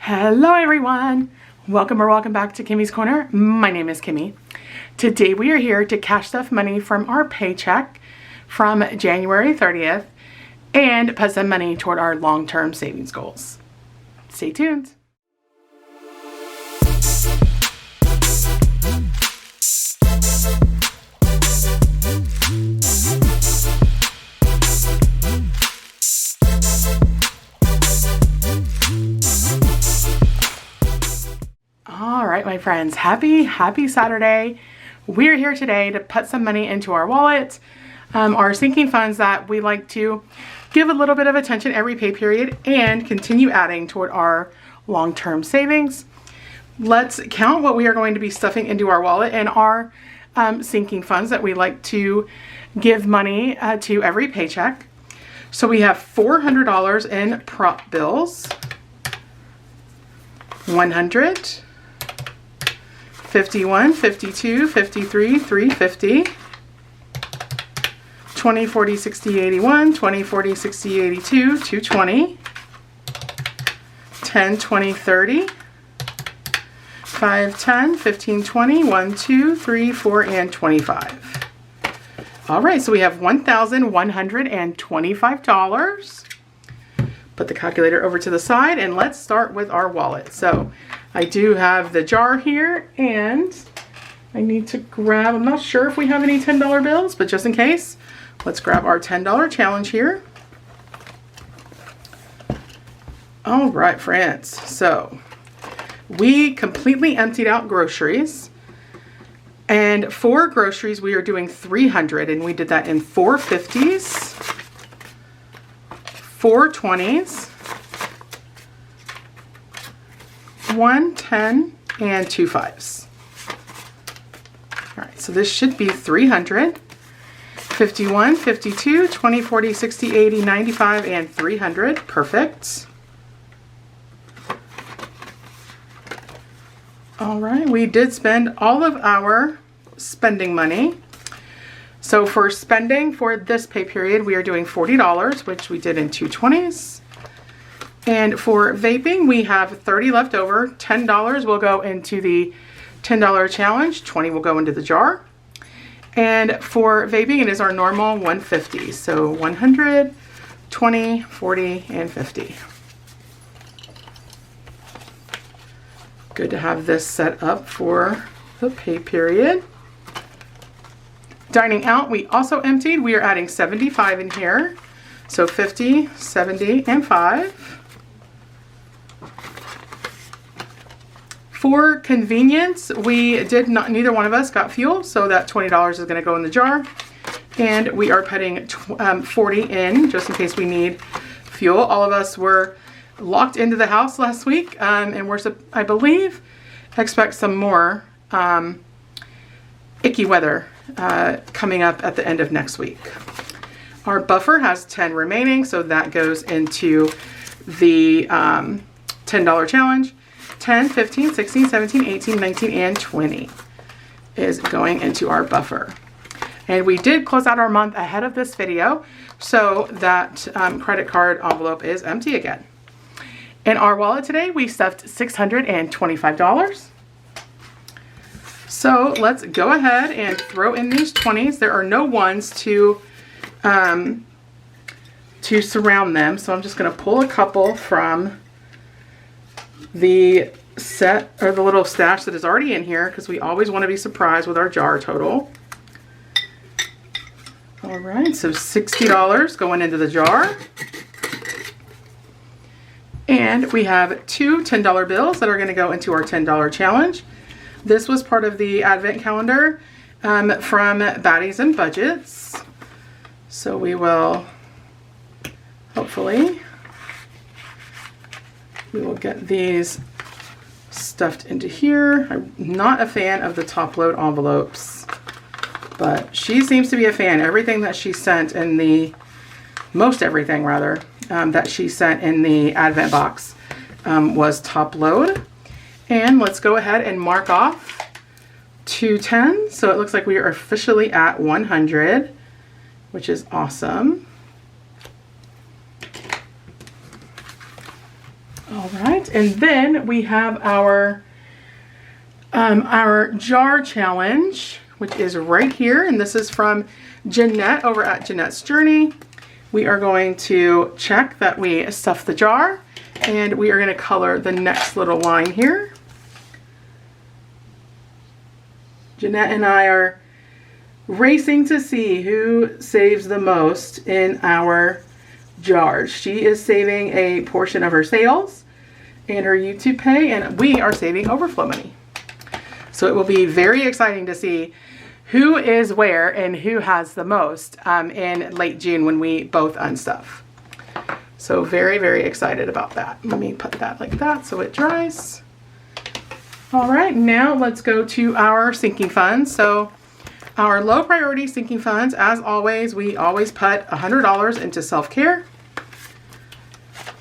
Hello everyone! Welcome back to Kimmy's Corner. My name is Kimmy. Today we are here to cash stuff money from our paycheck from January 30th and put some money toward our long-term savings goals. Stay tuned. Alright my friends, happy Saturday. We're here today to put some money into our wallet, our sinking funds that we like to give a little bit of attention every pay period and continue adding toward our long-term savings. Let's count what we are going to be stuffing into our wallet and our sinking funds that we like to give money to every paycheck. So we have $400 in prop bills, 100, 51, 52, 53, 350, 20, 40, 60, 81, 20, 40, 60, 82, 220, 10, 20, 30, 5, 10, 15, 20, 1, 2, 3, 4, and 25. All right, so we have $1,125. Put the calculator over to the side and let's start with our wallet. So I do have the jar here and I need to grab, I'm not sure if we have any $10 bills, but just in case, let's grab our $10 challenge here. All right, friends. So we completely emptied out groceries. And for groceries, we are doing 300 and we did that in 4 50s. 4 20s, 1 10, and 2 5s. All right, so this should be 300, 51, 52, 20, 40, 60, 80, 95, and 300. Perfect. All right, we did spend all of our spending money. So for spending for this pay period, we are doing $40, which we did in 2 20s. And for vaping, we have 30 left over. $10 will go into the $10 challenge. 20 will go into the jar. And for vaping, it is our normal 150. So 100, 20, 40, and 50. Good to have this set up for the pay period. Dining out, we also emptied. We are adding 75 in here. So 50, 70, and 5. For convenience, we did not, neither one of us got fuel, so that $20 is going to go in the jar. And we are putting 40 in just in case we need fuel. All of us were locked into the house last week, and we're, I believe, expect some more icky weather coming up at the end of next week. Our buffer has 10 remaining, so that goes into the $10 challenge. 10, 15, 16, 17, 18, 19, and 20 is going into our buffer. And we did close out our month ahead of this video, so that credit card envelope is empty again. In our wallet today, we stuffed $625. So let's go ahead and throw in these 20s. There are no ones to surround them, so I'm just going to pull a couple from the set or the little stash that is already in here because we always want to be surprised with our jar total. All right, so $60 going into the jar. And we have 2 $10 bills that are going to go into our $10 challenge. This was part of the advent calendar from Baddies and Budgets. So we will, hopefully, we will get these stuffed into here. I'm not a fan of the top load envelopes, but she seems to be a fan. Everything that she sent in the, most everything rather, that she sent in the advent box was top load. And let's go ahead and mark off 210. So it looks like we are officially at 100, which is awesome. All right, and then we have our jar challenge, which is right here, and this is from Jeanette over at Jeanette's Journey. We are going to check that we stuff the jar, and we are going to color the next little line here. Jeanette and I are racing to see who saves the most in our jars. She is saving a portion of her sales and her YouTube pay, and we are saving overflow money. So it will be very exciting to see who is where and who has the most in late June when we both unstuff. So very, very excited about that. Let me put that like that so it dries. All right, now let's go to our sinking funds. So our low priority sinking funds, as always, we always put $100 into self-care.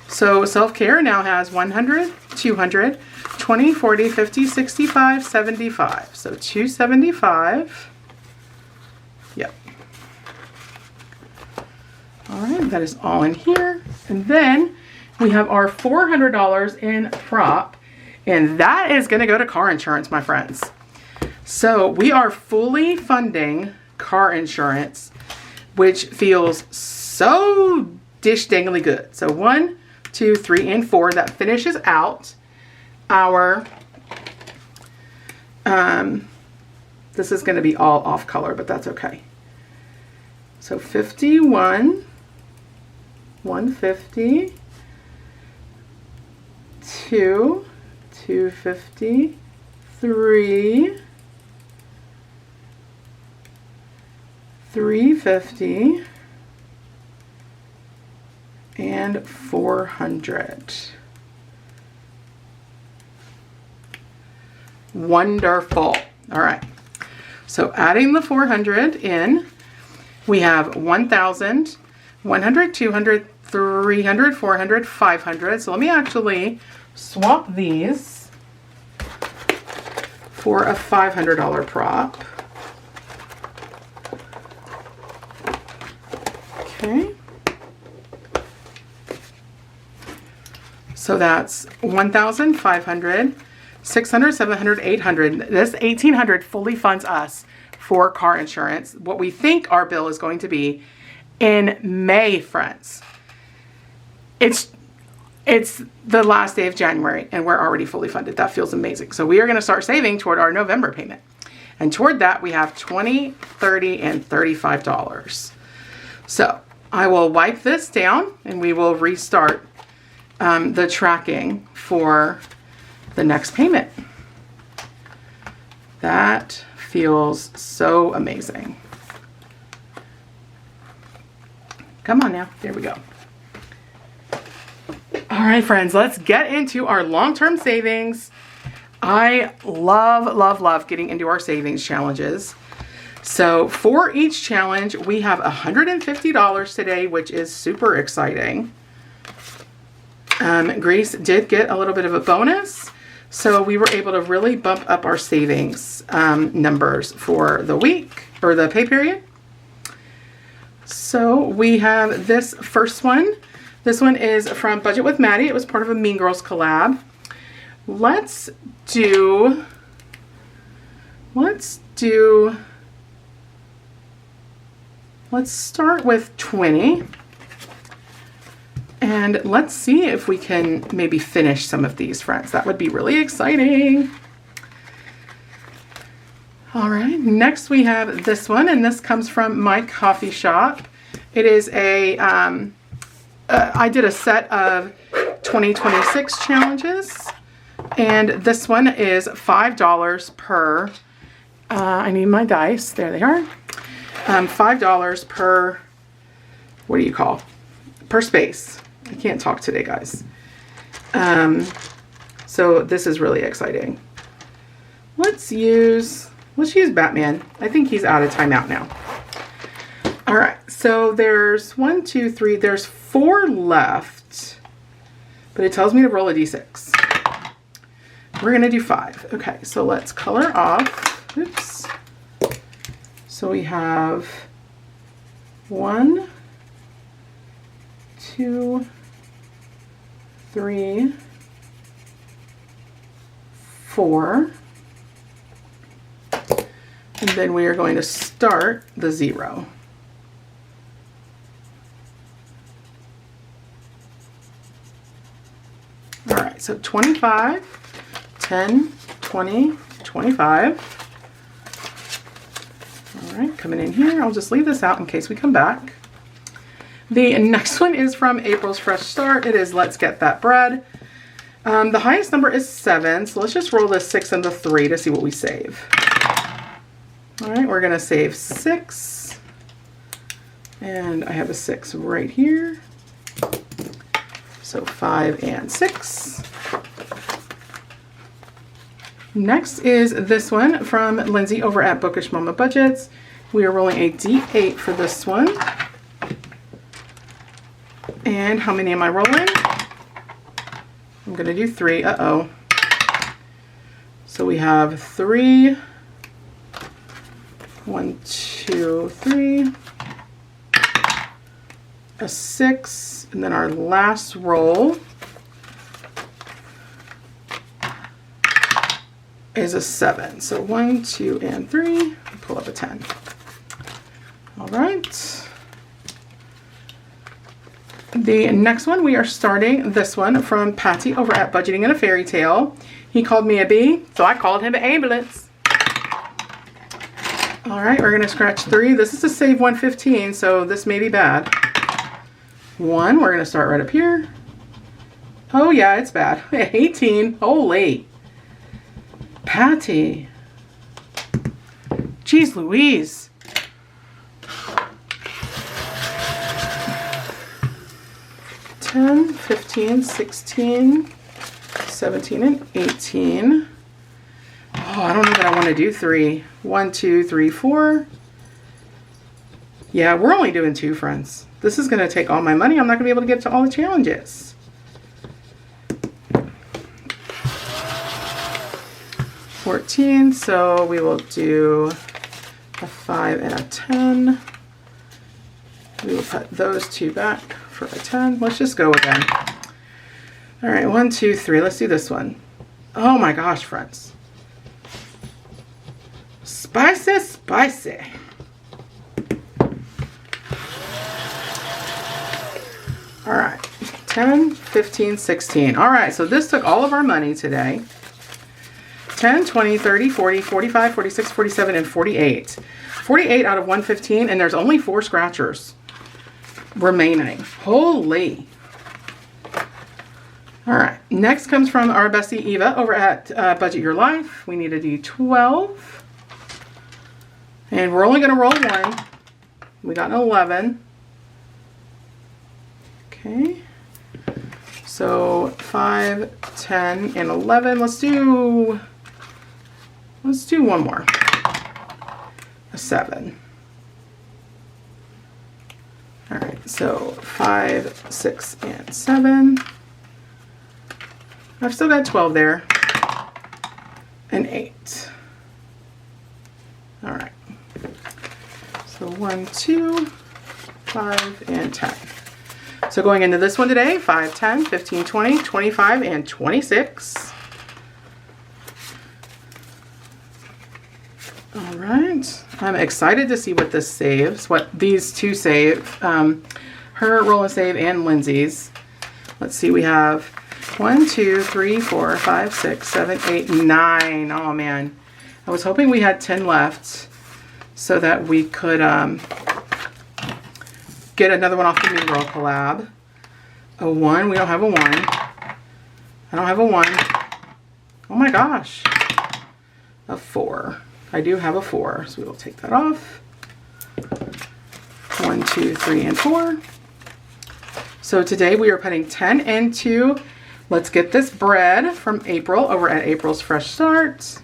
So self-care now has 100, 200, 20, 40, 50, 65, 75. So 275. Yep. All right, that is all in here. And then we have our $400 in prop, and that is going to go to car insurance, my friends. So we are fully funding car insurance, which feels so dish-dangly good. So 1, 2, 3, and 4, that finishes out our, this is going to be all off color, but that's okay. So 51, 150, 2, 250, 3, 350, and 400. Wonderful. All right. So adding the 400 in, we have 1,000, 100, 200, 300, 400, 500. So let me actually swap these for a $500 prop. Okay. So that's 1,500, 600, 700, 800. This 1,800 fully funds us for car insurance, what we think our bill is going to be in May, friends. It's the last day of January and we're already fully funded. That feels amazing. So we are going to start saving toward our November payment. And toward that we have $20, $30, and $35. So I will wipe this down and we will restart the tracking for the next payment. That feels so amazing. Come on now, there we go. All right, friends, let's get into our long-term savings. I love, love, love getting into our savings challenges. So for each challenge, we have $150 today, which is super exciting. Grace did get a little bit of a bonus, so we were able to really bump up our savings numbers for the week or the pay period. So we have this first one. This one is from Budget with Maddie. It was part of a Mean Girls collab. Let's start with 20. And let's see if we can maybe finish some of these, friends. That would be really exciting. All right, next we have this one, and this comes from my coffee shop. It is a, I did a set of 2026 challenges, and this one is $5 per, I need my dice, there they are. $5 per, what do you call, per space. I can't talk today, guys. So this is really exciting. Let's use Batman. I think he's out of timeout now. All right, so there's 1, 2, 3, there's 4 left, but it tells me to roll a d6. We're gonna do 5. Okay, so let's color off. Oops. So we have 1, 2, 3, 4. And then we are going to start the 0. All right, so 25, 10, 20, 25. All right, coming in here, I'll just leave this out in case we come back. The next one is from April's Fresh Start. It is Let's Get That Bread. The highest number is 7, so let's just roll the 6 and the 3 to see what we save. All right, we're gonna save 6. And I have a 6 right here. So 5 and 6. Next is this one from Lindsay over at Bookish Mama Budgets. We are rolling a D8 for this one. And how many am I rolling? I'm gonna do 3. Uh-oh. So we have 3. 1, 2, 3. A 6, and then our last roll is a 7. So 1, 2, and 3. Pull up a 10. All right. The next one, we are starting this one from Patty over at Budgeting in a Fairy Tale. He called me a bee, so I called him an ambulance. All right, we're gonna scratch 3. This is a save 115, so this may be bad. 1, we're gonna start right up here. Oh yeah, it's bad. 18, holy. Patty. Jeez Louise. 10, 15, 16, 17, and 18. Oh, I don't know that I want to do 3. 1, 2, 3, 4. Yeah, we're only doing 2, friends. This is going to take all my money. I'm not going to be able to get to all the challenges. $14, so we will do a 5 and a 10. We will put those 2 back for a 10. Let's just go again. All right, 1, 2, 3. Let's do this one. Oh my gosh, friends. Spicy, spicy. All right, 10, 15, 16. All right, so this took all of our money today. 10, 20, 30, 40, 45, 46, 47, and 48. 48 out of 115, and there's only 4 scratchers remaining. Holy. All right, next comes from our bestie Eva over at Budget Your Life. We need a D12. And we're only going to roll 1. We got an 11. Okay. So 5, 10, and 11. Let's do one more. A 7. All right, so 5, 6, and 7. I've still got 12 there. And 8. All right. So 1, 2, 5, and 10. So going into this one today, 5, 10, 15, 20, 25, and 26. All right. I'm excited to see what this saves, what these 2 save. Her roll and save and Lindsay's. Let's see, we have 1, 2, 3, 4, 5, 6, 7, 8, 9. Oh man. I was hoping we had 10 left so that we could get another one off the New Girl collab. A 1. We don't have a 1. I don't have a 1. Oh my gosh. A 4. I do have a 4, so we will take that off. 1, 2, 3, and 4. So today we are putting 10 into Let's Get This Bread from April over at April's Fresh Start.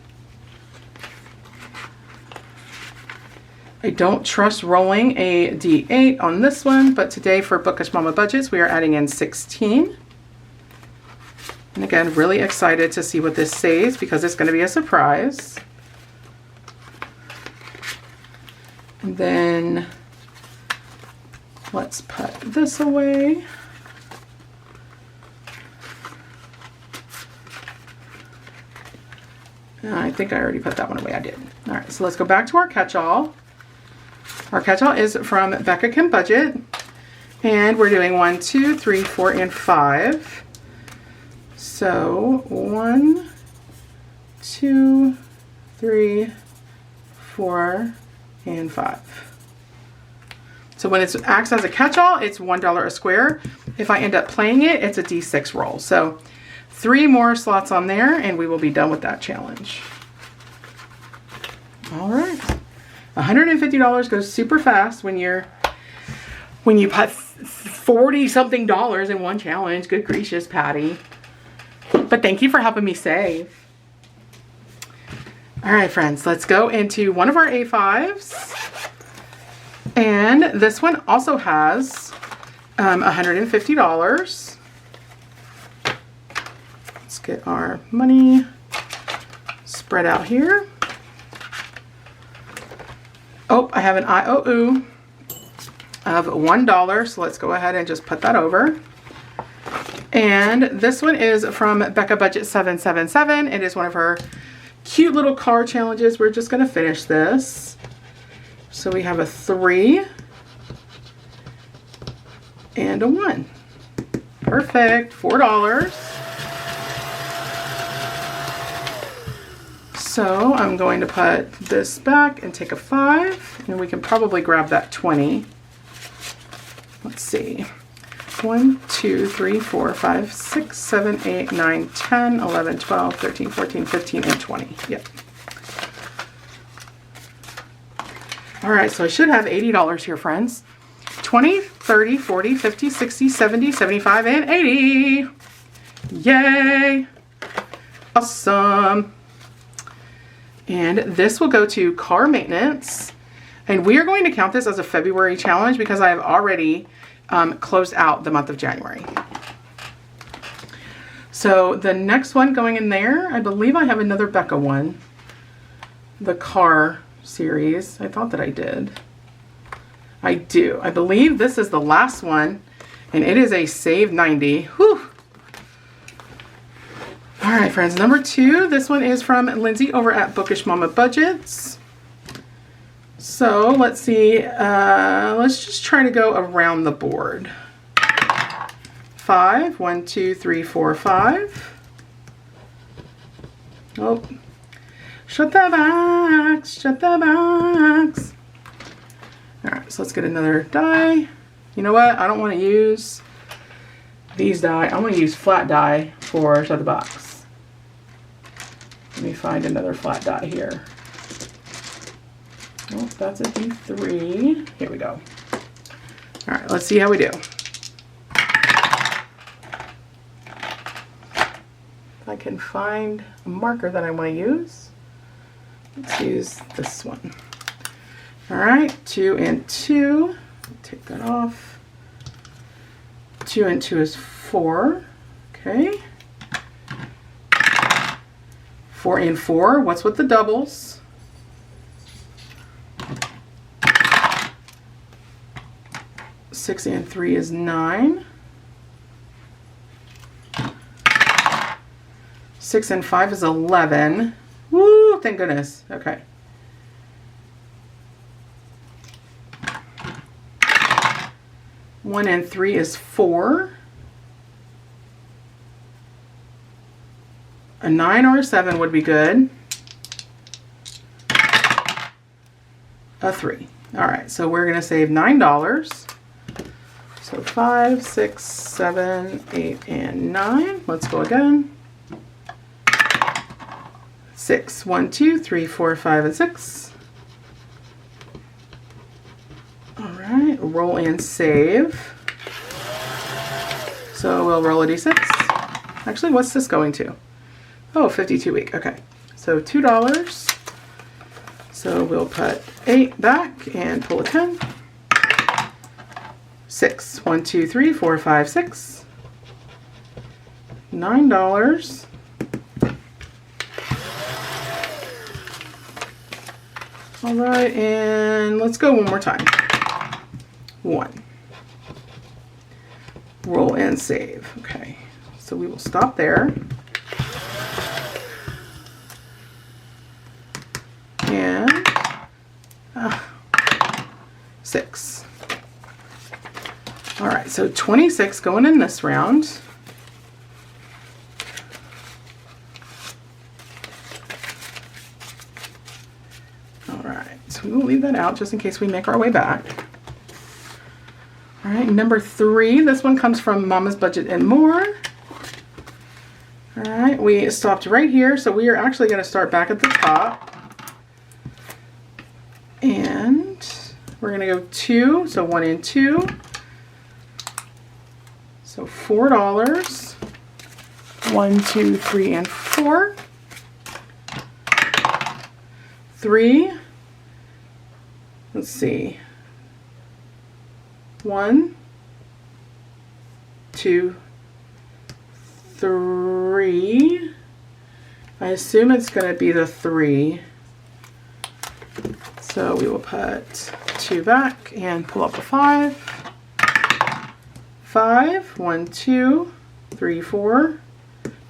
I don't trust rolling a D8 on this one, but today for Bookish Mama Budgets, we are adding in 16. And again, really excited to see what this saves because it's going to be a surprise. And then let's put this away. I think I already put that one away. I did. All right, so let's go back to our catch-all. Our catch-all is from Becca Kim Budget. And we're doing 1, 2, 3, 4, and 5. So 1, 2, 3, 4, and 5. So when it acts as a catch-all, it's $1 a square. If I end up playing it, it's a D6 roll. So 3 more slots on there and we will be done with that challenge. All right. $150 goes super fast when you put 40 something dollars in one challenge. Good gracious, Patty. But thank you for helping me save. All right, friends, let's go into one of our A5s. And this one also has $150. Let's get our money spread out here. Oh, I have an IOU of $1, so let's go ahead and just put that over. And this one is from Becca Budget 777. It is one of her cute little card challenges. We're just going to finish this. So we have a 3 and a 1. Perfect. $4. So I'm going to put this back and take a 5, and we can probably grab that 20. Let's see. 1, 2, 3, 4, 5, 6, 7, 8, 9, 10, 11, 12, 13, 14, 15, and 20. Yep. All right, so I should have $80 here, friends. 20, 30, 40, 50, 60, 70, 75, and 80. Yay. Awesome. And this will go to car maintenance. And we are going to count this as a February challenge because I have already closed out the month of January. So the next one going in there, I believe I have another Becca one. The car series. I thought that I did. I do. I believe this is the last one. And it is a save 90. Whew. All right, friends. Number 2. This one is from Lindsay over at Bookish Mama Budgets. So let's see, let's just try to go around the board. 5, 1, 2, 3, 4, 5. Oh, shut the box, shut the box. All right, so let's get another die. You know what? I don't want to use these die. I want to use flat die for shut the box. Let me find another flat die here. Oh, that's a D3. Here we go. All right, let's see how we do. If I can find a marker that I want to use, let's use this one. All right, 2 and 2. Take that off. 2 and 2 is 4. Okay. 4 and 4. What's with the doubles? 6 and 3 is 9. 6 and 5 is 11. Woo, thank goodness. Okay. One and 3 is 4. A 9 or a 7 would be good. A 3. All right, so we're going to save $9. So 5, 6, 7, 8, and 9. Let's go again. 6, 1, 2, 3, 4, 5, and 6. All right, roll and save. So we'll roll a D6. Actually, what's this going to? Oh, 52 week. Okay, so $2. So we'll put 8 back and pull a 10. 6, 1, 2, 3, 4, 5, 6. $9. All right, and let's go one more time. 1. Roll and save. Okay, so we will stop there. so 26 going in this round. All right, so we'll leave that out just in case we make our way back. All right, number 3, this one comes from Mama's Budget and More. All right, we stopped right here, so we are actually going to start back at the top. And we're going to go 2, so 1 and 2. So $4. 1, 2, 3, and 4. 3. Let's see. 1, 2, 3. I assume it's going to be the 3. So we will put 2 back and pull up a 5. 5, 1, 2, 3, 4,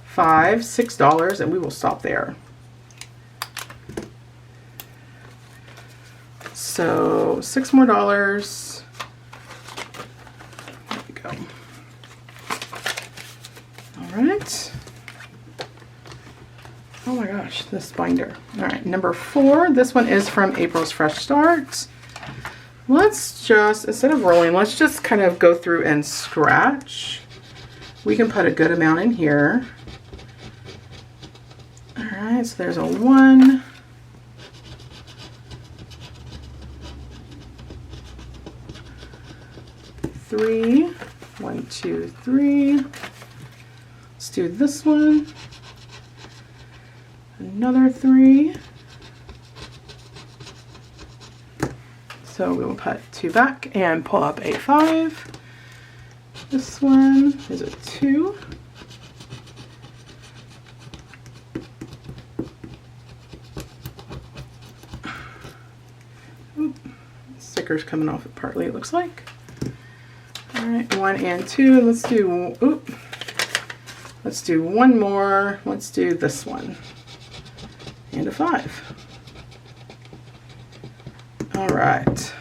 5, $6, and we will stop there. So $6 more. There we go. All right. Oh my gosh, this binder. All right, number 4. This one is from April's Fresh Start. Let's just, instead of rolling, let's just kind of go through and scratch. We can put a good amount in here. All right, so there's a 1. Three. 1, 2, 3. Let's do this one. Another 3. So we will put 2 back and pull up a 5. This one is a 2. Oop, sticker's coming off it partly, it looks like. All right, 1 and 2. Let's do, oop. Let's do 1 more. Let's do this one. And a 5. All right.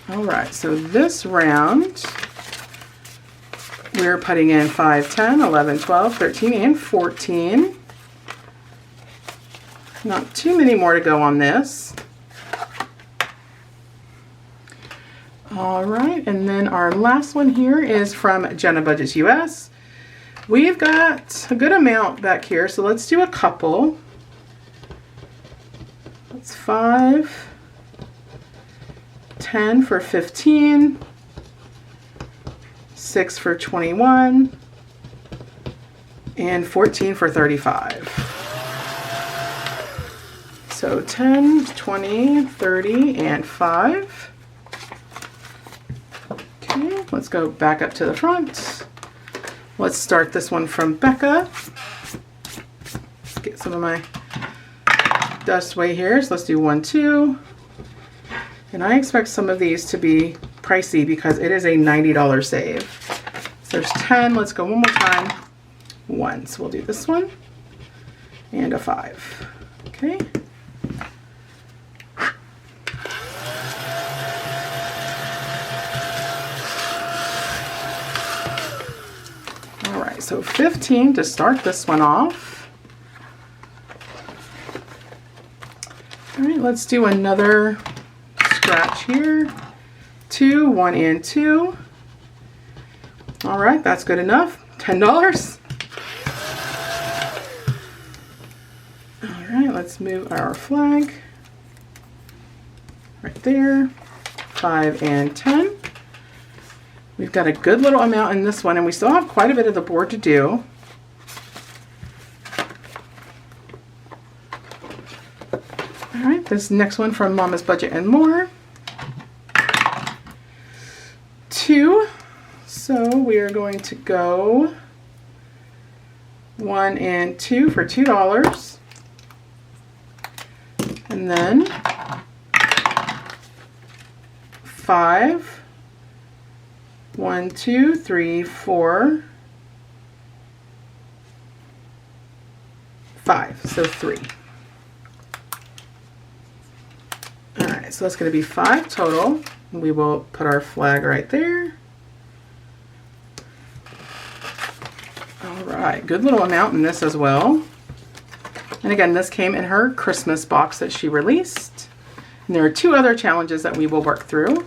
All right, so this round, we're putting in 5, 10, 11, 12, 13, and 14. Not too many more to go on this. All right, and then our last one here is from Jenna Budgets US. We've got a good amount back here, so let's do a couple. That's 5, 10 for 15, 6 for 21, and 14 for 35. So 10, 20, 30, and 5. Okay, let's go back up to the front. Let's start this one from Becca. Let's get some of my dust away here. So let's do 1, 2. And I expect some of these to be pricey because it is a $90 save. So there's 10. Let's go one more time. 1. So we'll do this one and a 5. Okay. So 15 to start this one off. All right, let's do another scratch here. 2, 1, and 2. All right, that's good enough. $10. All right, let's move our flag right there. 5 and 10. We've got a good little amount in this one, and we still have quite a bit of the board to do. All right, this next one from Mama's Budget and More. 2. So we are going to go 1 and 2 for $2. And then 5. 1, 2, 3, 4, 5. So 3. right, so that's going to be 5 total. We will put our flag right there. All right, good little amount in this as well. And again, this came in her Christmas box that she released. And there are 2 other challenges that we will work through.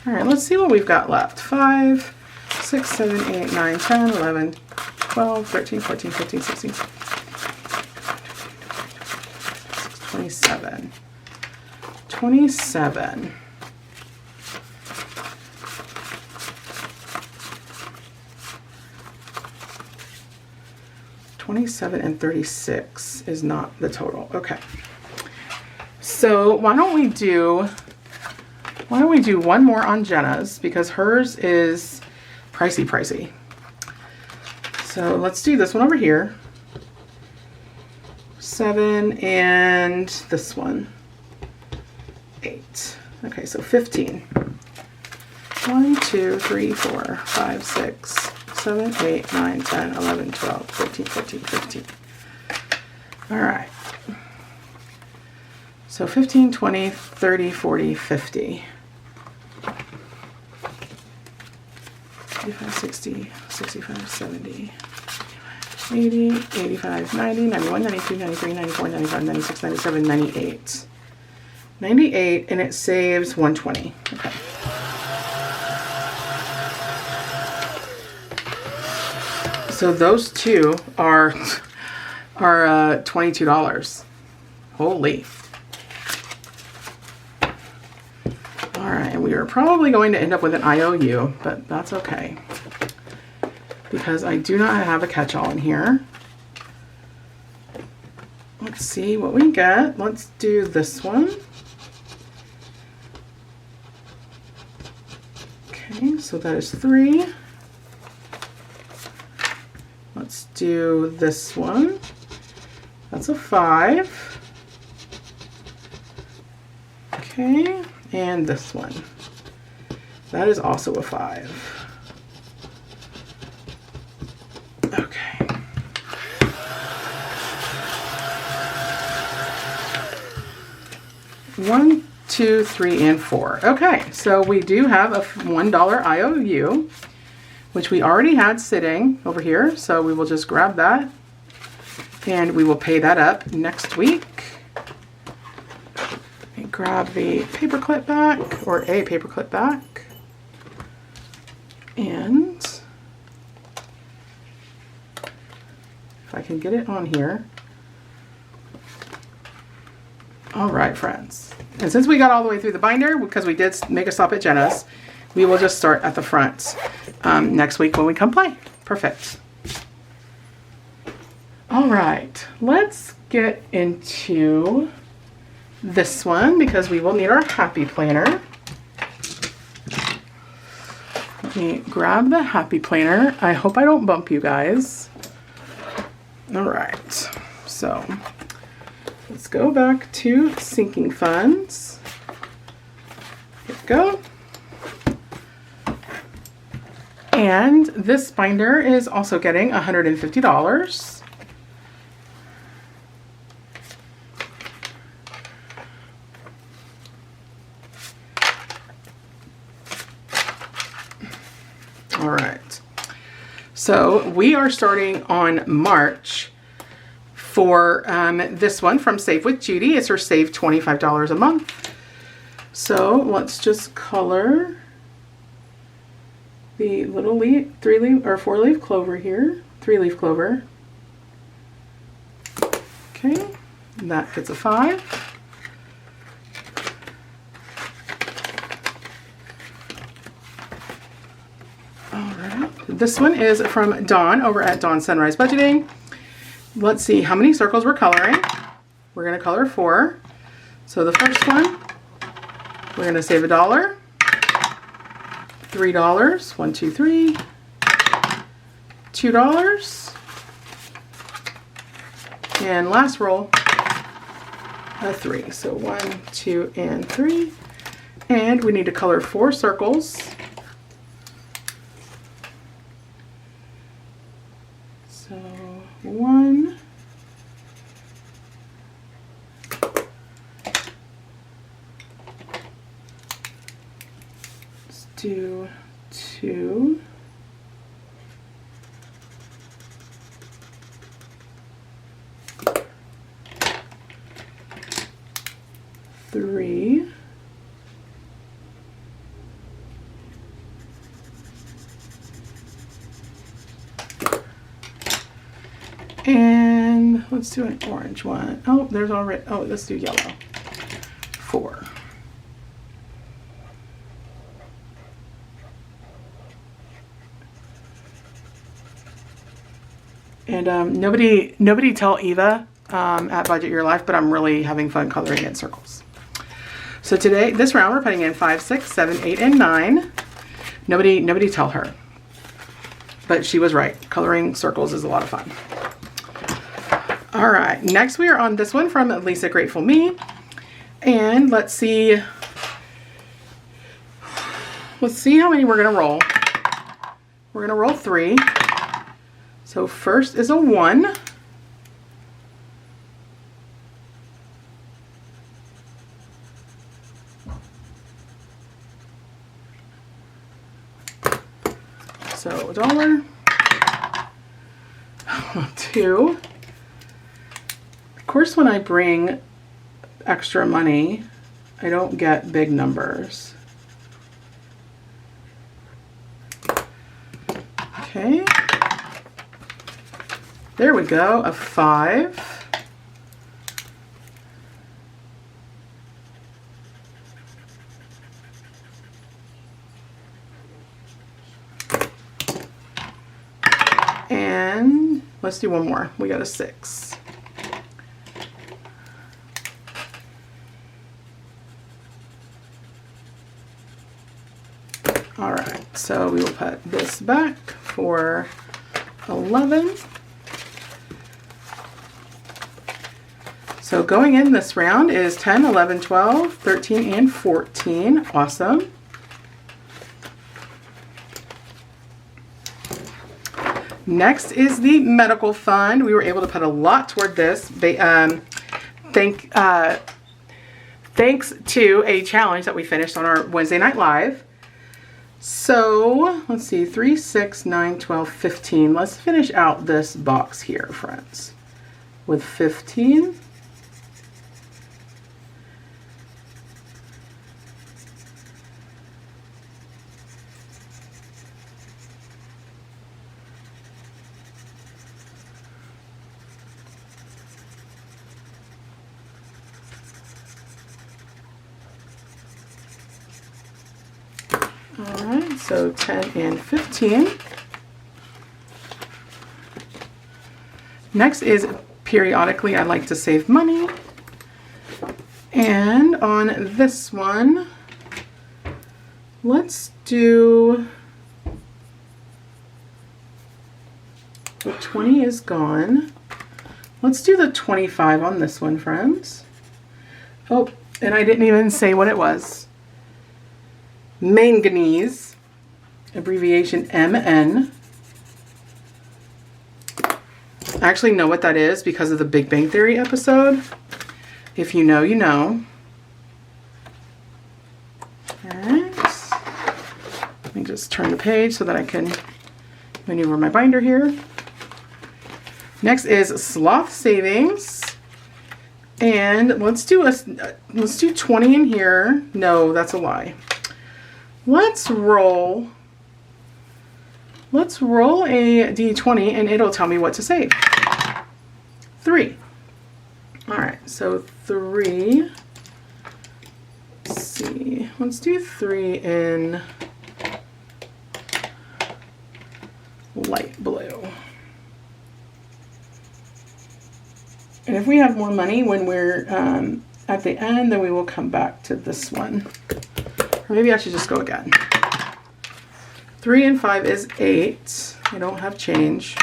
All right, let's see what we've got left. 5, 6, 7, 8, 9, 10, 11, 12, 13, 14, 15, 16, 27. 27. And 36 is not the total. Okay. So why don't we do one more on Jenna's, because hers is pricey. So let's do this one over here. 7 and this one. 8. Okay, so 15. 1, 2, 3, 4, 5, 6, 7, 8, 9, 10, 11, 12, 13, 14, 15. All right. So 15, 20, 30, 40, 50. 55, 60, 65, 70, 80, 85, 90, 91, 92, 93, 94, 95, 96, 97, 98. 98, and it saves 120. Okay. So those 2 are $22. Holy. All right, and we are probably going to end up with an IOU, but that's okay, because I do not have a catch-all in here. Let's see what we get. Let's do this one. Okay, so that is 3. Let's do this one. That's a 5. Okay, and this one. That is also a 5. Okay. One, 2, 3, and 4. Okay, so we do have a $1 IOU, which we already had sitting over here. So we will just grab that and we will pay that up next week. And grab the paper clip back, or a paper clip back. And if I can get it on here. All right, friends. And since we got all the way through the binder, because we did make a stop at Jenna's, we will just start at the front next week when we come play. Perfect. All right, let's get into this one, because we will need our happy planner. Let me grab the happy planner. I hope I don't bump you guys. All right, so let's go back to sinking funds. Here we go. And this binder is also getting $150. All right. So we are starting on March for this one from Save with Judy. It's her Save $25 a month. So let's just color the little leaf, 3-leaf or 4-leaf clover here, 3-leaf clover. Okay, and that gets a 5. All right, this one is from Dawn over at Dawn Sunrise Budgeting. Let's see how many circles we're coloring. We're going to color 4. So the first one, we're going to save $1. $3, 1, 2, 3, $2, and last roll, a 3. So 1, 2, and 3, and we need to color 4 circles. So 1, 2, do 2. Three. And let's do an orange one. Oh, there's already, oh, let's do yellow. 4. And nobody tell Eva at Budget Your Life, but I'm really having fun coloring in circles. So today, this round, we're putting in 5, 6, 7, 8, and 9. Nobody tell her. But she was right. Coloring circles is a lot of fun. All right, next we are on this one from Lisa Grateful Me. And let's see how many we're gonna roll. We're gonna roll 3. So first is a 1. So $1. 2. Of course, when I bring extra money, I don't get big numbers. Okay. There we go, a 5. And let's do one more. We got a 6. All right, so we will put this back for 11. So going in this round is 10, 11, 12, 13, and 14. Awesome. Next is the medical fund. We were able to put a lot toward this. Thanks to a challenge that we finished on our Wednesday Night Live. So let's see, 3, 6, 9, 12, 15. Let's finish out this box here, friends, with 15. Alright, so 10 and 15. Next is periodically I like to save money. And on this one, let's do, the 20 is gone. Let's do the 25 on this one, friends. Oh, and I didn't even say what it was. Manganese, abbreviation MN. I actually know what that is because of the Big Bang Theory episode. If you know, you know. Alright. Let me just turn the page so that I can maneuver my binder here. Next is Sloth Savings. And let's do 20 in here. No, that's a lie. Let's roll a d20 and it'll tell me what to save. 3. All right, so 3. Let's see. Let's do 3 in light blue. And if we have more money when we're at the end, then we will come back to this one. Or maybe I should just go again. 3 and 5 is 8. I don't have change.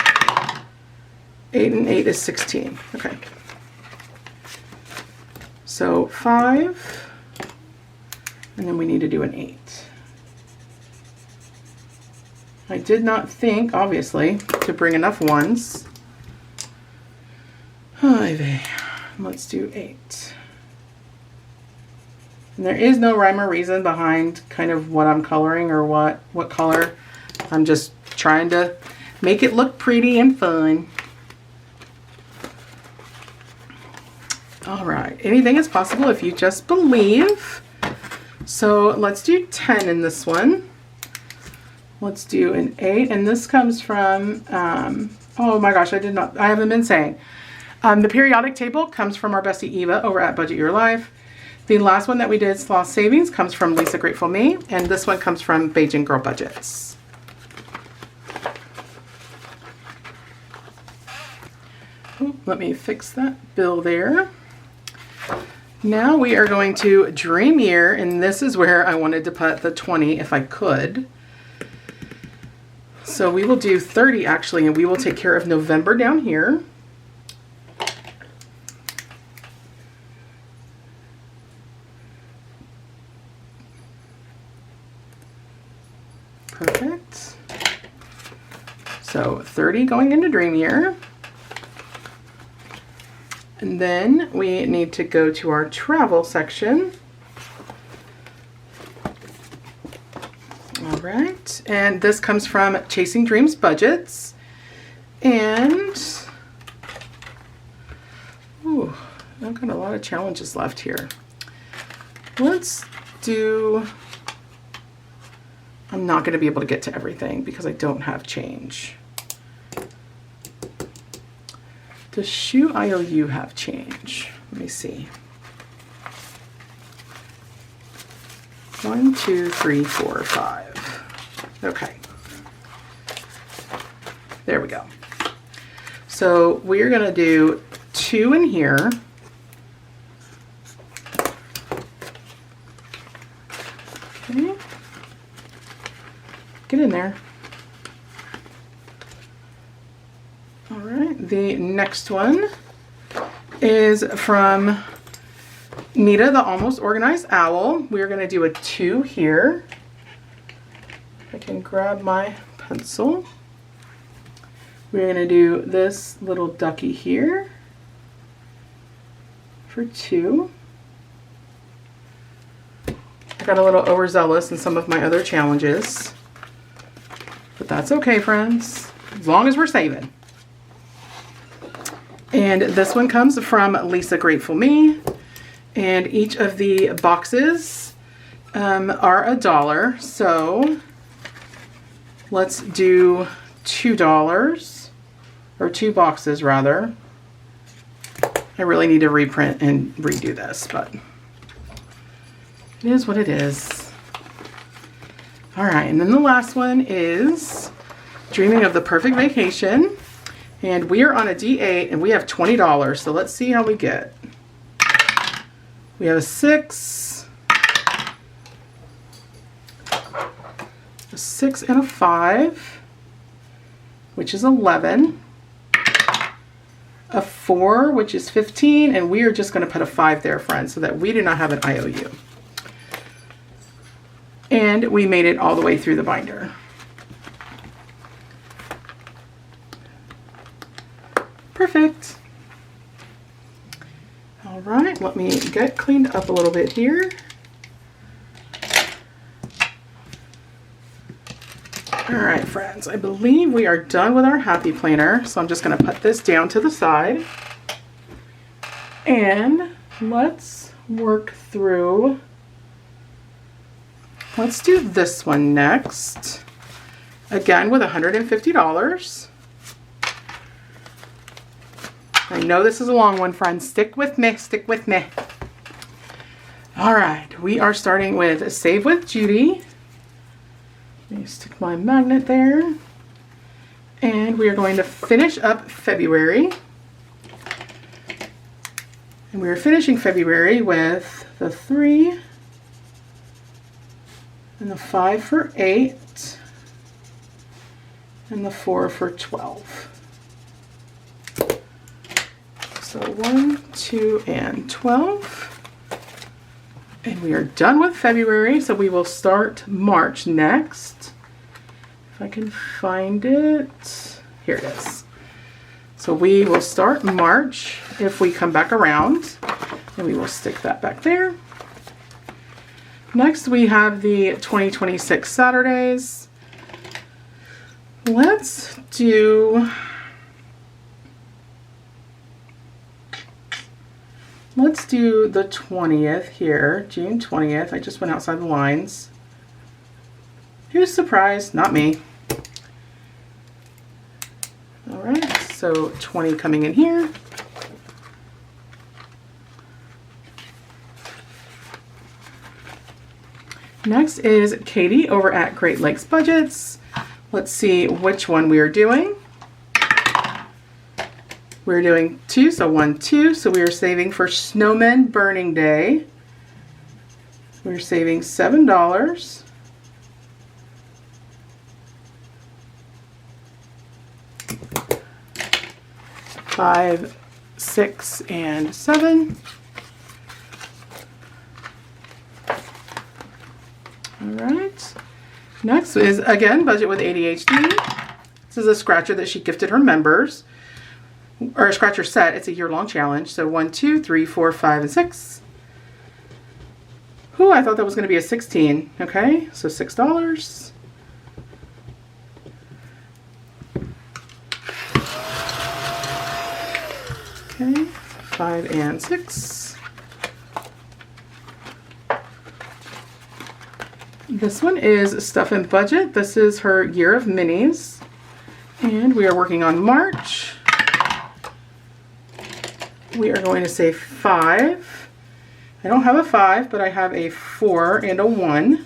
8 and 8 is 16. Okay. So 5. And then we need to do an 8. I did not think, obviously, to bring enough ones. Let's do 8. And there is no rhyme or reason behind kind of what I'm coloring or what color. I'm just trying to make it look pretty and fun. All right, anything is possible if you just believe. So let's do 10 in this one. Let's do an 8, and this comes from, oh my gosh, I haven't been saying. The periodic table comes from our bestie Eva over at Budget Your Life. The last one that we did, Sloth Savings, comes from Lisa Grateful Me, and this one comes from Beijing Girl Budgets. Oh, let me fix that bill there. Now we are going to Dream Year, and this is where I wanted to put the 20 if I could. So we will do 30 actually, and we will take care of November down here. Perfect. So 30 going into Dream Year. And then we need to go to our travel section. All right, and this comes from Chasing Dreams Budgets. And, ooh, I've got a lot of challenges left here. Let's do, I'm not gonna be able to get to everything because I don't have change. Does Shoe IOU have change? Let me see. 1, 2, 3, 4, 5. Okay. There we go. So we're gonna do 2 in here. Okay. Get in there. All right, the next one is from Nita, the Almost Organized Owl. We're gonna do a 2 here. I can grab my pencil. We're gonna do this little ducky here for 2. I got a little overzealous in some of my other challenges, but that's okay, friends, as long as we're saving. And this one comes from Lisa Grateful Me. And each of the boxes are $1. So let's do $2, or 2 boxes rather. I really need to reprint and redo this, but it is what it is. All right, and then the last one is Dreaming of the Perfect Vacation. And we are on a D8 and we have $20. So let's see how we get. We have a 6, a 6 and a 5, which is 11, a 4, which is 15, and we are just going to put a 5 there, friends, so that we do not have an IOU. And we made it all the way through the binder. Perfect. All right, let me get cleaned up a little bit here. All right, friends, I believe we are done with our happy planner. So I'm just gonna put this down to the side. And let's work through, let's do this one next. Again, with $150. I know this is a long one, friends. Stick with me, stick with me. All right, we are starting with Save with Judy. Let me stick my magnet there. And we are going to finish up February. And we are finishing February with the 3 and the 5 for 8 and the 4 for 12. So 1, 2, and 12. And we are done with February, so we will start March next. If I can find it. Here it is. So we will start March if we come back around. And we will stick that back there. Next we have the 2026 Saturdays. Let's do the 20th here, June 20th. I just went outside the lines. Who's surprised? Not me. All right, so 20 coming in here. Next is Katie over at Great Lakes Budgets. Let's see which one we are doing. We're doing 2, so 1, 2. So we are saving for Snowmen Burning Day. We're saving $7. $5, $6, and $7. All right. Next is, again, Budget with ADHD. This is a scratcher that she gifted her members, or a scratcher set. It's a year-long challenge. So 1, 2, 3, 4, 5, and 6. Ooh, I thought that was going to be a 16. Okay, so $6. Okay, 5 and 6. This one is Stuff and Budget. This is her year of minis. And we are working on March. We are going to say 5. I don't have a 5, but I have a 4 and a 1.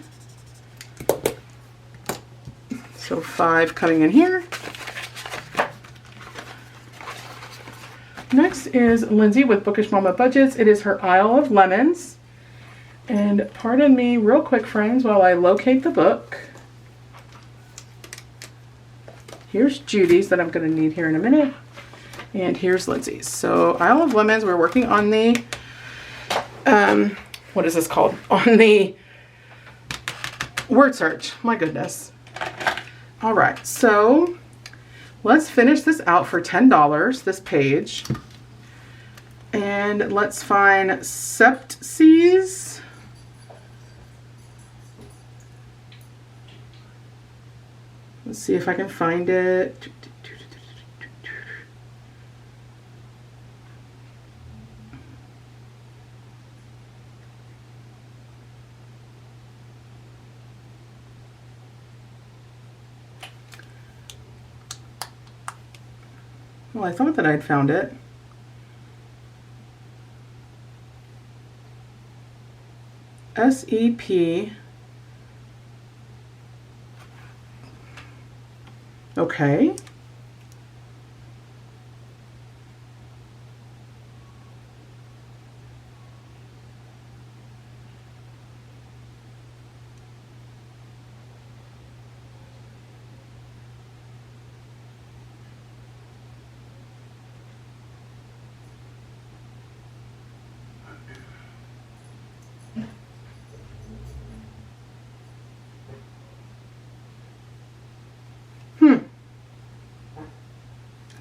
So 5 coming in here. Next is Lindsay with Bookish Mama Budgets. It is her Isle of Lemons. And pardon me real quick, friends, while I locate the book. Here's Judy's that I'm going to need here in a minute. And here's Lindsay's. So Isle of Lemons, we're working on the, what is this called? On the word search. My goodness. All right, so let's finish this out for $10, this page. And let's find Septseas. Let's see if I can find it. Well, I thought that I'd found it. SEP. Okay.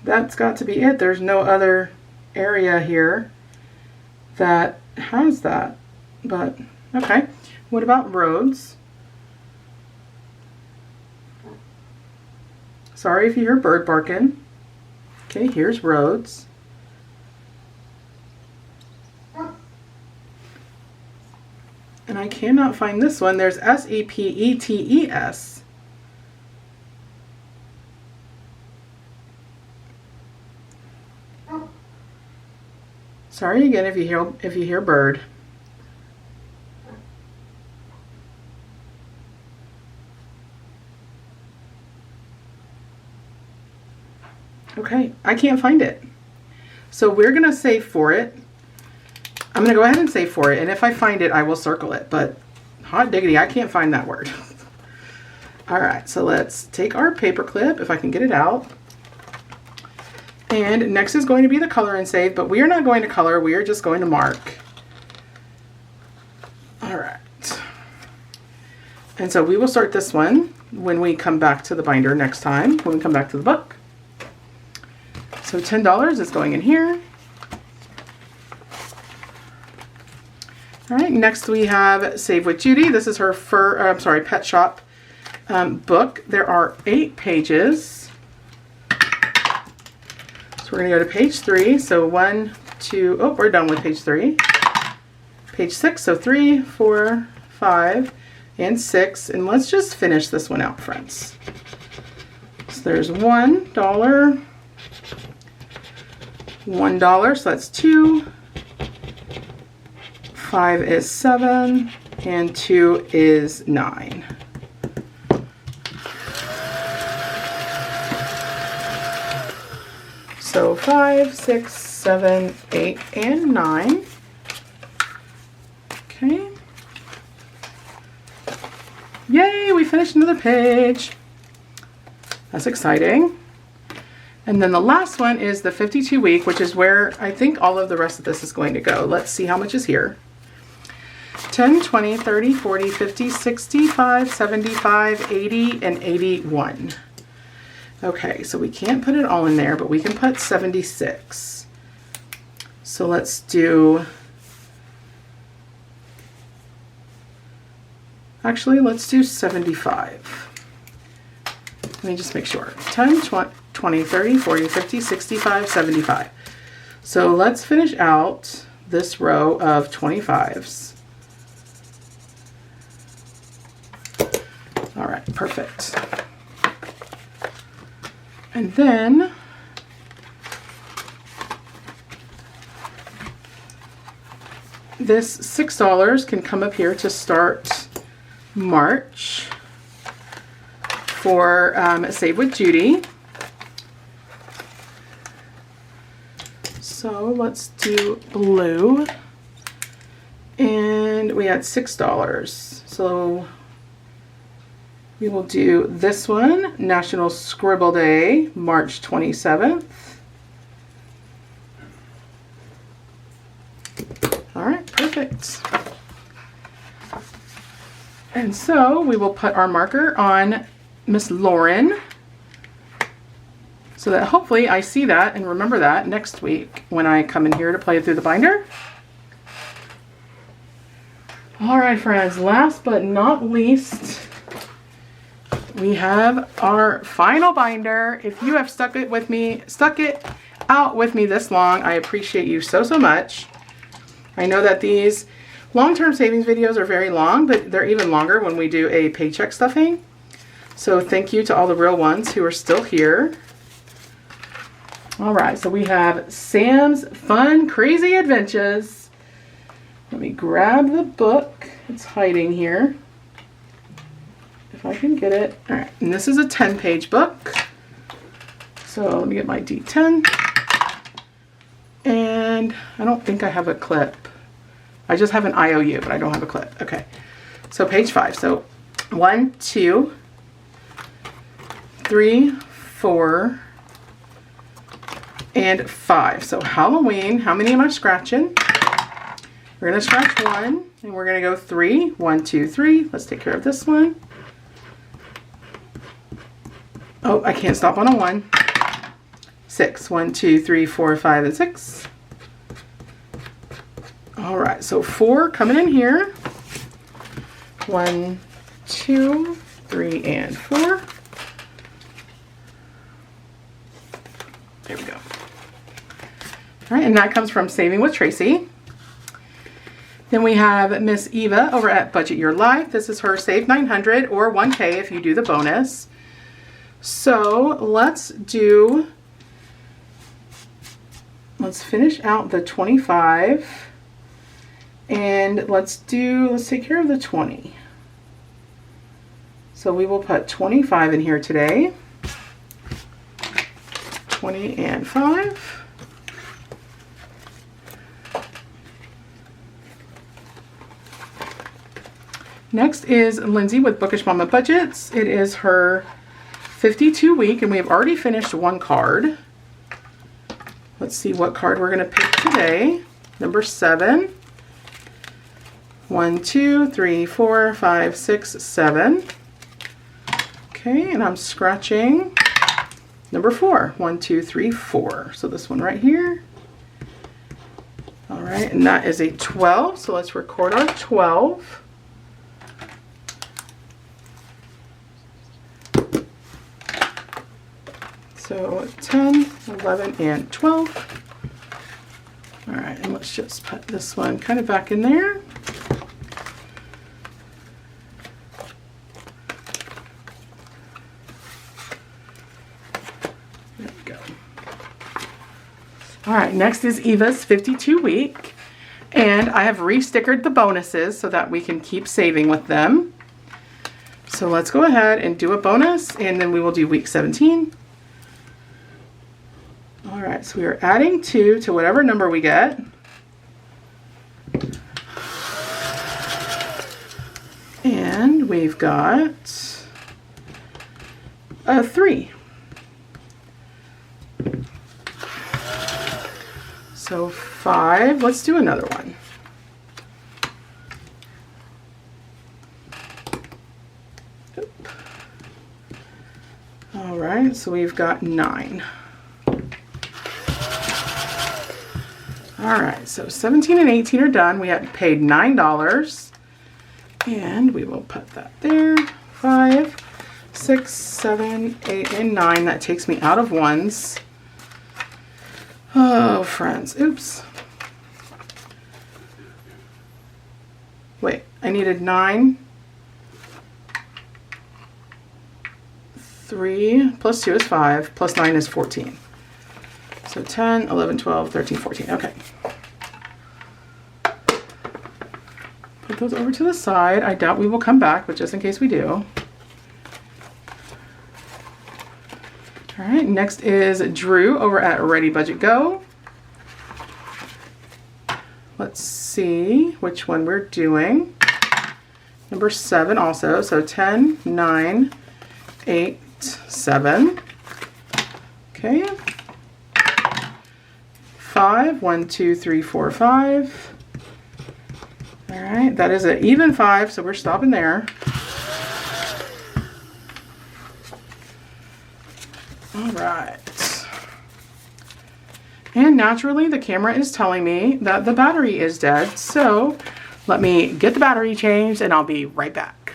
That's got to be it. There's no other area here that has that. But, okay. What about roads? Sorry if you hear bird barking. Okay, here's roads. And I cannot find this one. There's SEPETES. Sorry again if you hear bird. Okay, I can't find it. So we're gonna save for it. I'm gonna go ahead and save for it, and if I find it, I will circle it, but hot diggity, I can't find that word. All right, so let's take our paper clip, if I can get it out. And next is going to be the color and save, but we are not going to color, we are just going to mark. All right. And so we will start this one when we come back to the binder next time, when we come back to the book. So $10 is going in here. All right, next we have Save with Judy. This is her Pet Shop book. There are 8 pages. So we're gonna go to page 3. So 1, 2, oh, we're done with page 3. Page 6, so 3, 4, 5, and 6. And let's just finish this one out, friends. So there's $1, $1, so that's 2. 5 is 7, and 2 is 9. So 5, 6, 7, 8, and 9. Okay. Yay, we finished another page. That's exciting. And then the last one is the 52 week, which is where I think all of the rest of this is going to go. Let's see how much is here. 10, 20, 30, 40, 50, 65, 75, 80, and 81. Okay, so we can't put it all in there, but we can put 76. So let's do, actually, let's do 75. Let me just make sure. 10, 20, 30, 40, 50, 65, 75. So let's finish out this row of 25s. All right, perfect. And then this $6 can come up here to start March for Save with Judy. So let's do blue. And we had $6. So we will do this one, National Scribble Day, March 27th. All right, perfect. And so we will put our marker on Miss Lauren so that hopefully I see that and remember that next week when I come in here to play through the binder. All right, friends, last but not least, we have our final binder. If you have stuck it out with me this long, I appreciate you so much. I know that these long-term savings videos are very long, but they're even longer when we do a paycheck stuffing. So thank you to all the real ones who are still here. All right, so we have Sam's Fun Crazy Adventures. Let me grab the book. It's hiding here. If I can get it. All right, and this is a 10-page book. So let me get my D10. And I don't think I have a clip. I just have an IOU, but I don't have a clip. Okay, so page 5. So 1, 2, 3, 4, and 5. So Halloween, how many am I scratching? We're gonna scratch 1, and we're gonna go 3. 1, 2, 3. Let's take care of this one. Oh, I can't stop on a 1. 6. 1, 2, 3, 4, 5, and 6. All right, so 4 coming in here. 1, 2, 3, and 4. There we go. All right, and that comes from Saving with Tracy. Then we have Miss Eva over at Budget Your Life. This is her Save 900 or 1K if you do the bonus. So let's finish out the 25 and let's take care of the 20. So we will put 25 in here today. 20 and 5. Next is Lindsay with Bookish Mama Budgets. It is her 52 week and we have already finished 1 card. Let's see what card we're going to pick today. Number 7. 1, 2, 3, 4, 5, 6, 7. Okay, and I'm scratching number 4. 1, 2, 3, 4. So this one right here. All right, and that is a 12, so let's record our 12. So 10, 11, and 12. All right, and let's just put this one kind of back in there. There we go. All right, next is Eva's 52 week. And I have re-stickered the bonuses so that we can keep saving with them. So let's go ahead and do a bonus, and then we will do week 17. All right, so we are adding 2 to whatever number we get. And we've got a 3. So 5, let's do another one. All right, so we've got 9. All right, so 17 and 18 are done. We had paid $9, and we will put that there. 5, 6, 7, 8, and 9. That takes me out of ones. Oh, friends, oops. Wait, I needed 9. 3 plus 2 is 5, plus 9 is 14. So 10, 11, 12, 13, 14. Okay. Put those over to the side. I doubt we will come back, but just in case we do. All right, next is Drew over at Ready Budget Go. Let's see which one we're doing. Number 7 also. So 10, 9, 8, 7. Okay. 5, 1, 2, 3, 4, 5. All right, that is an even 5, so we're stopping there. All right. And naturally, the camera is telling me that the battery is dead, so let me get the battery changed and I'll be right back.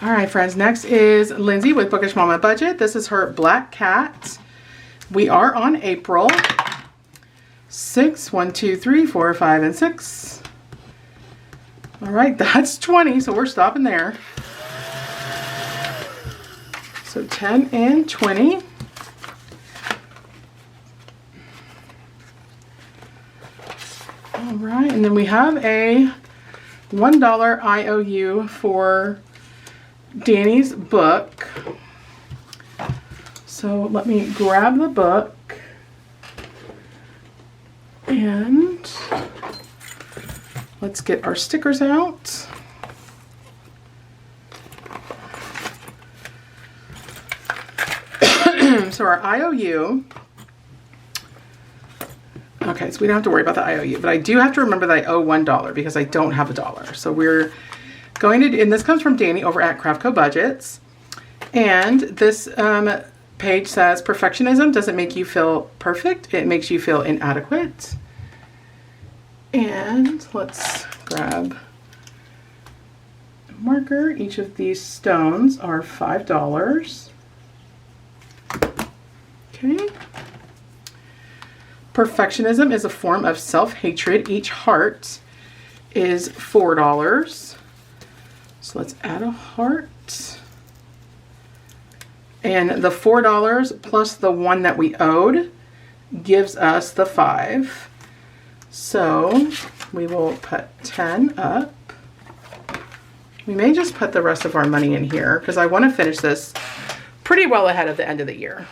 All right, friends, next is Lindsay with Bookish Mama Budget. This is her black cat. We are on April. 6, 1, 2, 3, 4, 5, and 6. All right, that's 20, so we're stopping there. So 10 and 20. All right, and then we have a $1 IOU for Danny's book. So let me grab the book. And let's get our stickers out. So our IOU. Okay, so we don't have to worry about the IOU, but I do have to remember that I owe $1 because I don't have $1. So we're going to, and this comes from Danny over at Craftco Budgets. And this page says, perfectionism doesn't make you feel perfect, it makes you feel inadequate. And let's grab a marker. Each of these stones are $5. Okay. Perfectionism is a form of self-hatred. Each heart is $4. So let's add a heart. And the $4 plus the 1 that we owed gives us the 5. So we will put 10 up. We may just put the rest of our money in here because I want to finish this pretty well ahead of the end of the year.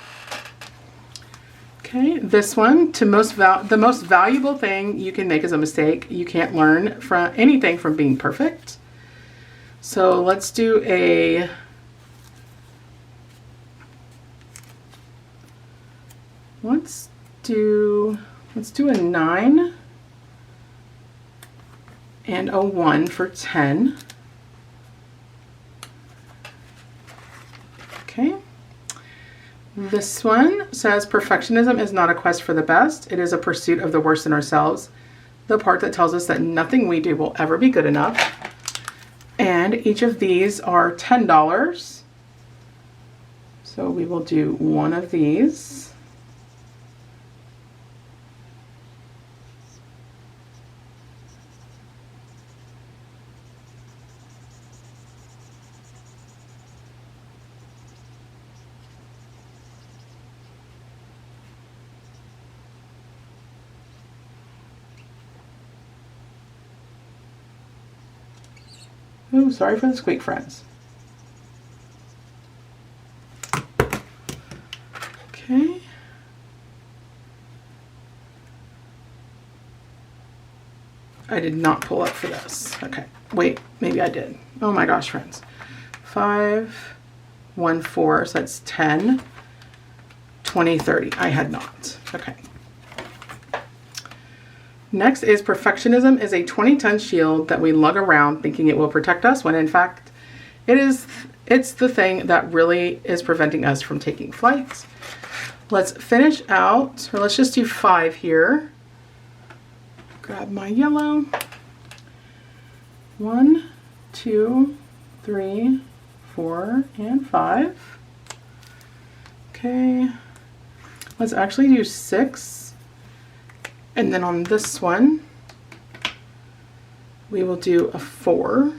Okay, this one, the most valuable thing you can make is a mistake. You can't learn from anything from being perfect. So let's do a let's do a 9 and a 1 for 10. Okay. This one says perfectionism is not a quest for the best. It is a pursuit of the worst in ourselves. the part that tells us that nothing we do will ever be good enough. And each of these are $10. So we will do one of these. Ooh, sorry for the squeak, friends. Okay. I did not pull up for this. Okay, wait, maybe I did. Oh my gosh, friends. 5, 1, 4, so that's 10, 20, 30. I had not. Okay. Next is perfectionism is a 20-ton shield that we lug around thinking it will protect us when in fact it's the thing that really is preventing us from taking flight. Let's finish out, or let's just do 5 here. Grab my yellow. 1, 2, 3, 4, and 5. Okay. Let's actually do 6. And then on this one, we will do a 4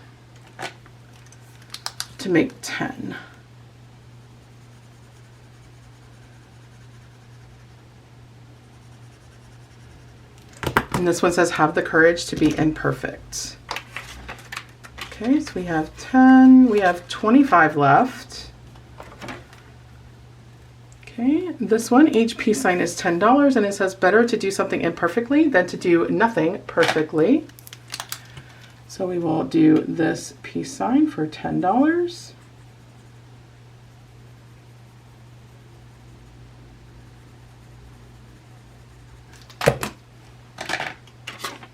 to make 10. And this one says, have the courage to be imperfect. Okay, so we have 10, we have 25 left. Okay, this one, each peace sign is $10, and it says better to do something imperfectly than to do nothing perfectly. So we will do this peace sign for $10.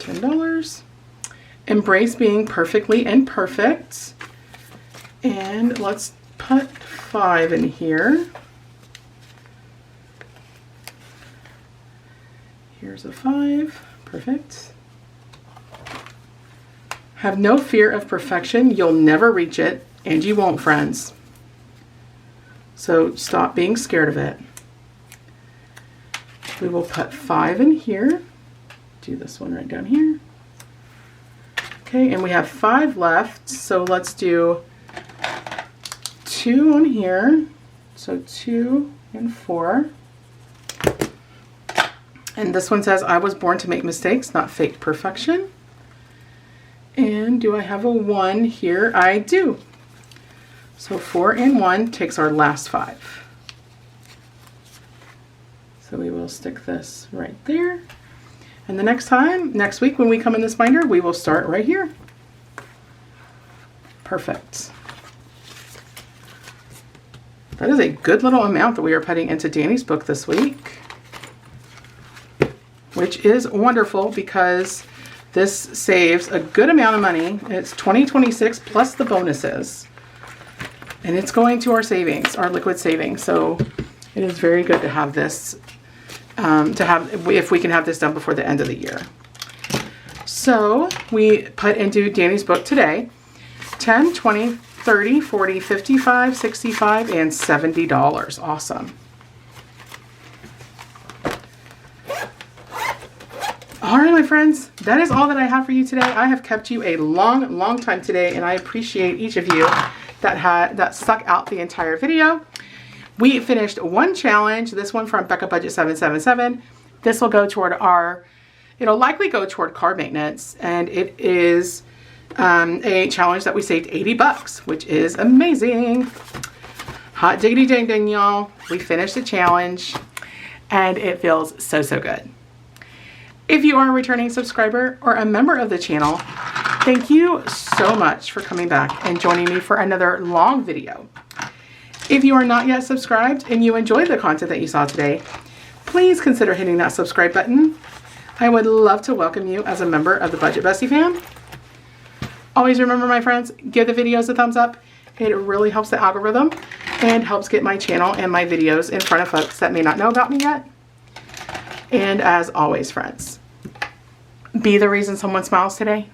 $10. Embrace being perfectly imperfect. And let's put 5 in here. Here's a 5. Perfect. Have no fear of perfection. You'll never reach it, and you won't, friends. So stop being scared of it. We will put 5 in here. Do this one right down here. Okay, and we have 5 left. So let's do 2 on here. So 2 and 4. And this one says, I was born to make mistakes, not fake perfection. And do I have a 1 here? I do. So 4 and 1 takes our last 5. So we will stick this right there. And the next week when we come in this binder, we will start right here. Perfect. That is a good little amount that we are putting into Danny's book this week, which is wonderful because this saves a good amount of money. It's $20.26 plus the bonuses, and it's going to our savings, our liquid savings. So it is very good to have this, if we can have this done before the end of the year. So we put into Danny's book today, 10, 20, 30, 40, 55, 65, and $70. Awesome. All right, my friends, that is all that I have for you today. I have kept you a long time today, and I appreciate each of you that stuck out the entire video. We finished one challenge, this one from Becca Budget 777. This will go toward it'll likely go toward car maintenance, and it is a challenge that we saved $80, which is amazing. Hot diggity dang dang, y'all. We finished the challenge, and it feels so good. If you are a returning subscriber or a member of the channel, thank you so much for coming back and joining me for another long video. If you are not yet subscribed and you enjoyed the content that you saw today, please consider hitting that subscribe button. I would love to welcome you as a member of the Budget Bestie fam. Always remember, my friends, give the videos a thumbs up. It really helps the algorithm and helps get my channel and my videos in front of folks that may not know about me yet. And as always, friends, be the reason someone smiles today.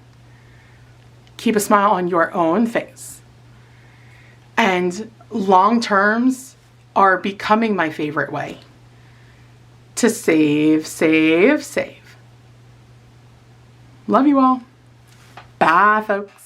Keep a smile on your own face. And long terms are becoming my favorite way to save, save, save. Love you all. Bye, folks.